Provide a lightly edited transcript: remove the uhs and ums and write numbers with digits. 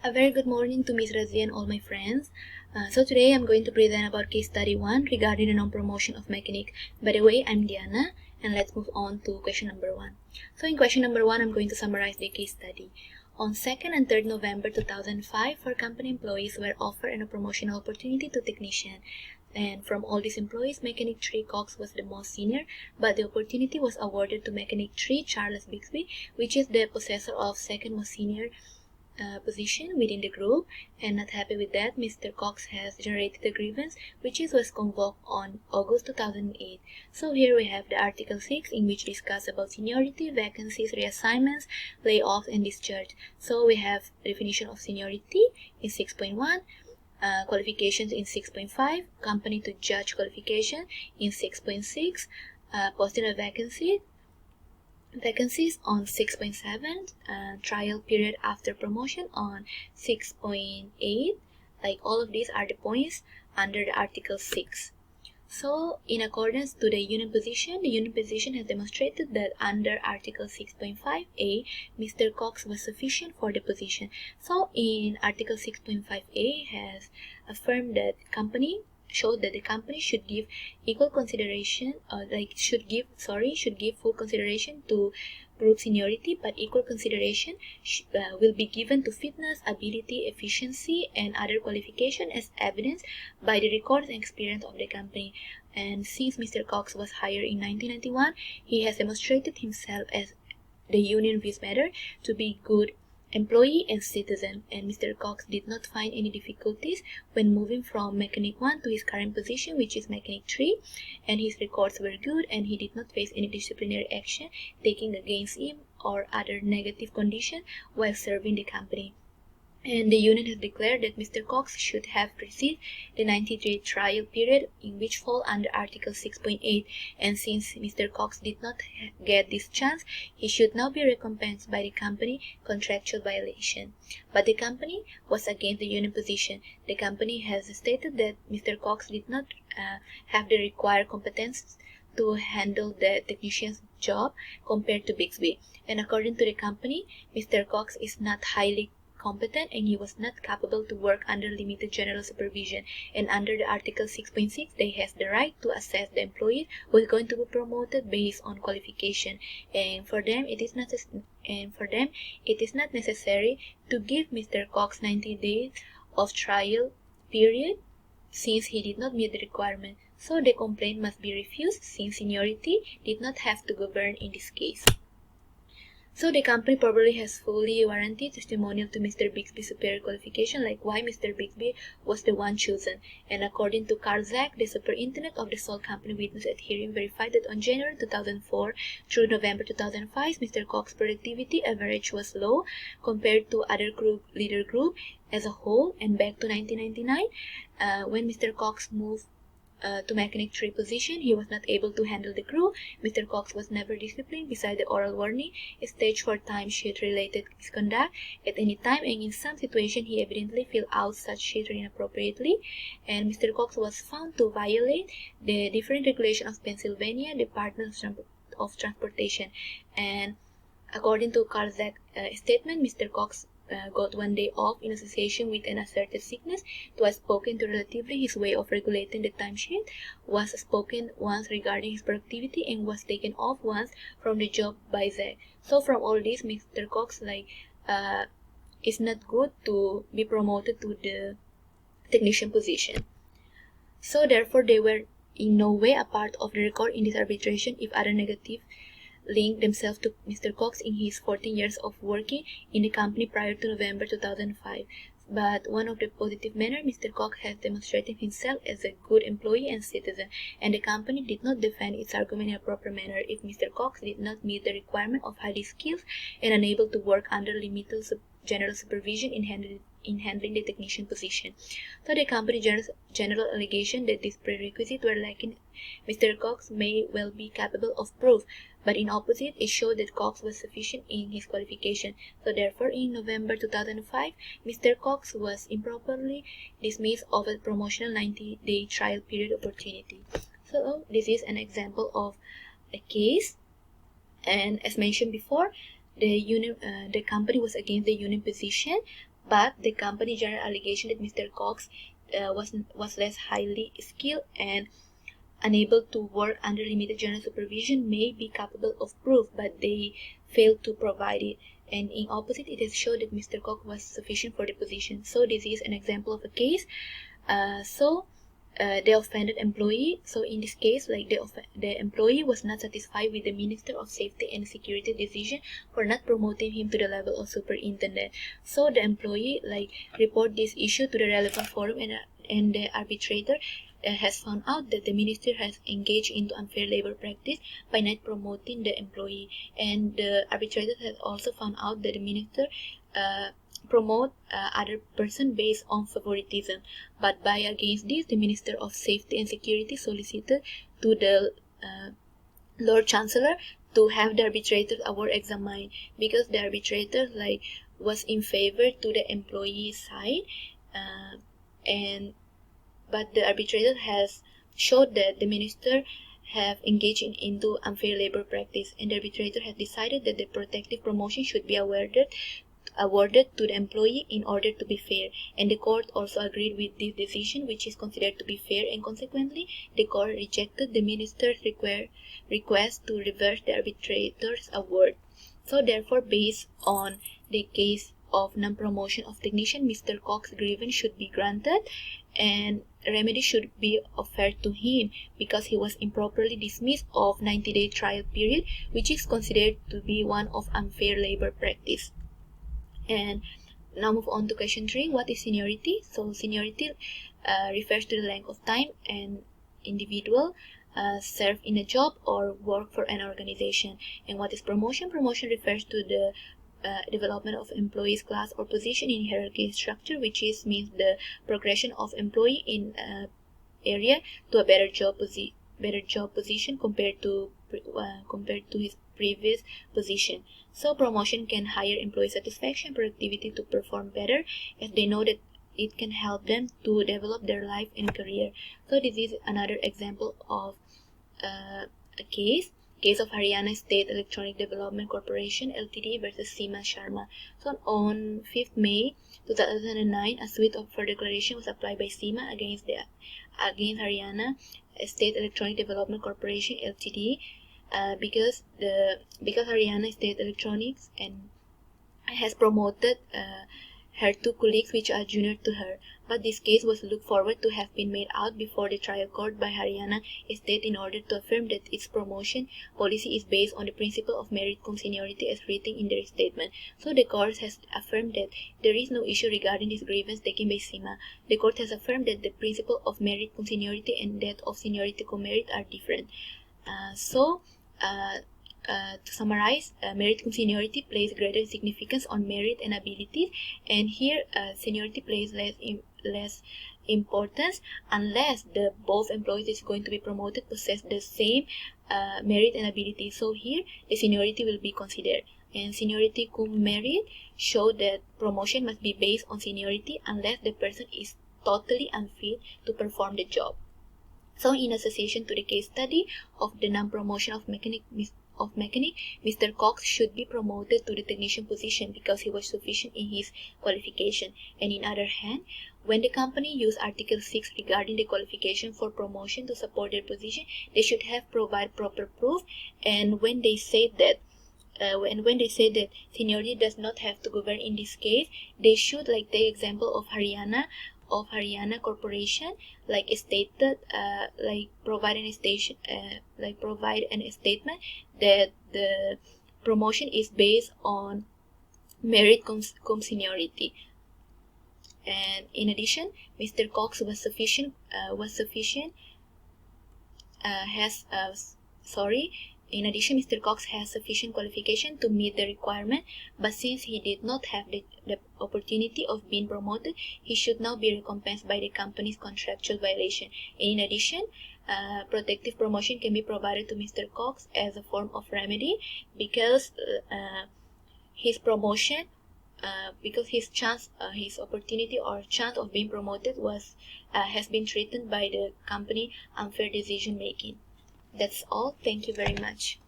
A very good morning to Ms. Razia and all my friends. So today I'm going to present about case study 1 regarding the non-promotion of mechanic. By the way, I'm Diana, and let's move on to question number 1. So in question number 1, I'm going to summarize the case study. On 2nd and 3rd November 2005, 4 company employees were offered a promotional opportunity to technician. And from all these employees, Mechanic 3 Cox was the most senior, but the opportunity was awarded to Mechanic 3 Charles Bixby, which is the possessor of second most senior position within the group. And not happy with that, Mr. Cox has generated a grievance which was convoked on August 2008. So here we have the Article 6 in which discuss about seniority, vacancies, reassignments, layoffs, and discharge. So we have definition of seniority in 6.1, qualifications in 6.5, company to judge qualification in 6.6, posting a vacancies on 6.7, trial period after promotion on 6.8. Like all of these are the points under the Article 6. So in accordance to the union position has demonstrated that under Article 6.5a, Mr. Cox was sufficient for the position. So in Article 6.5a has affirmed that showed that the company should give equal consideration, should give full consideration to group seniority, but equal consideration will be given to fitness, ability, efficiency, and other qualification as evidenced by the records and experience of the company. And since Mr. Cox was hired in 1991, he has demonstrated himself as the union views matter to be good employee and citizen, and Mr. Cox did not find any difficulties when moving from Mechanic 1 to his current position, which is Mechanic 3, and his records were good, and he did not face any disciplinary action taken against him or other negative condition while serving the company. And the union has declared that Mr. Cox should have received the 90-day trial period, in which fall under Article 6.8, and since Mr. Cox did not get this chance, he should now be recompensed by the company contractual violation. But the company was against the union position. The company has stated that Mr. Cox did not have the required competence to handle the technician's job compared to Bixby. And according to the company, Mr. Cox is not highly competent and he was not capable to work under limited general supervision, and under the Article 6.6 they has the right to assess the employee who is going to be promoted based on qualification, and for them it is not necessary to give Mr. Cox 90 days of trial period since he did not meet the requirement. So the complaint must be refused since seniority did not have to govern in this case. So the company probably has fully warranted testimonial to Mr. Bixby's superior qualification, like why Mr. Bixby was the one chosen. And according to Carl Zach, the superintendent of the sole company witness at hearing verified that on January 2004 through November 2005, Mr. Cox's productivity average was low compared to other leader group as a whole. And back to 1999, when Mr. Cox moved to Mechanic 3 position, he was not able to handle the crew. Mr. Cox was never disciplined beside the oral warning, stage for timesheet related misconduct at any time, and in some situation he evidently filled out such sheet inappropriately, and Mr. Cox was found to violate the different regulation of Pennsylvania Department of Transportation. And according to Carl Zach's statement, Mr. Cox got 1 day off in association with an asserted sickness, twice spoken to relatively his way of regulating the timesheet, was spoken once regarding his productivity, and was taken off once from the job by Zach. So from all this, Mr. Cox is not good to be promoted to the technician position. So therefore they were in no way a part of the record in this arbitration if other negative linked themselves to Mr. Cox in his 14 years of working in the company prior to November 2005. But one of the positive manner, Mr. Cox has demonstrated himself as a good employee and citizen, and the company did not defend its argument in a proper manner if Mr. Cox did not meet the requirement of highly skilled and unable to work under limited general supervision in handling the technician position. So the company general allegation that these prerequisites were lacking, Mr. Cox may well be capable of proof, but in opposite, it showed that Cox was sufficient in his qualification. So therefore, in November 2005, Mr. Cox was improperly dismissed of a promotional 90-day trial period opportunity. So this is an example of a case, and as mentioned before, the company was against the union position, but the company general allegation that Mr. Cox was less highly skilled and unable to work under limited general supervision may be capable of proof, but they failed to provide it. And in opposite, it is shown that Mr. Cox was sufficient for the position. So this is an example of a case. The offended employee. So in this case, like the employee was not satisfied with the Minister of Safety and Security decision for not promoting him to the level of superintendent. So the employee report this issue to the relevant forum, and the arbitrator has found out that the minister has engaged into unfair labor practice by not promoting the employee, and the arbitrator has also found out that the minister promote other person based on favoritism. But by against this, the Minister of Safety and Security solicited to the Lord Chancellor to have the arbitrator's award examined, because the arbitrator was in favor to the employee side, but the arbitrator has showed that the minister have engaged into unfair labor practice, and the arbitrator has decided that the protective promotion should be awarded to the employee in order to be fair, and the court also agreed with this decision, which is considered to be fair, and consequently the court rejected the minister's request to reverse the arbitrator's award. So therefore, based on the case of non-promotion of technician, Mr. Cox's grievance should be granted and remedy should be offered to him, because he was improperly dismissed of 90-day trial period, which is considered to be one of unfair labor practice. And now move on to question 3. What is seniority? So seniority refers to the length of time an individual serve in a job or work for an organization. And what is promotion? Promotion refers to the development of employees class or position in hierarchy structure, which means the progression of employee in area to a better job position compared to his previous position. So promotion can higher employee satisfaction, productivity to perform better, as they know that it can help them to develop their life and career. So this is another example of a case of Haryana State Electronic Development Corporation Ltd versus Seema Sharma. So on 5th May 2009, a suit for declaration was applied by Seema against Haryana State Electronic Development Corporation Ltd. Because Haryana State Electronics and has promoted her 2 colleagues which are junior to her, but this case was looked forward to have been made out before the trial court by Haryana State in order to affirm that its promotion policy is based on the principle of merit cum seniority as written in their statement. So the court has affirmed that there is no issue regarding this grievance taken by Seema. The court has affirmed that the principle of merit cum seniority and that of seniority cum merit are different. To summarize, merit cum seniority places greater significance on merit and abilities, and here seniority plays less importance unless both employees is going to be promoted possess the same merit and ability. So here the seniority will be considered, and seniority cum merit show that promotion must be based on seniority unless the person is totally unfit to perform the job. So in association to the case study of the non-promotion of mechanic, Mr. Cox should be promoted to the technician position because he was sufficient in his qualification. And in other hand, when the company used Article 6 regarding the qualification for promotion to support their position, they should have provided proper proof. And when they say that seniority does not have to govern in this case, they should take example of Haryana Corporation, stated, provide an statement that the promotion is based on merit cum seniority. And in addition, Mr. Cox In addition, Mr. Cox has sufficient qualification to meet the requirement, but since he did not have the opportunity of being promoted, he should now be recompensed by the company's contractual violation. And in addition, protective promotion can be provided to Mr. Cox as a form of remedy because his promotion, because his opportunity or chance of being promoted has been threatened by the company unfair decision making. That's all. Thank you very much.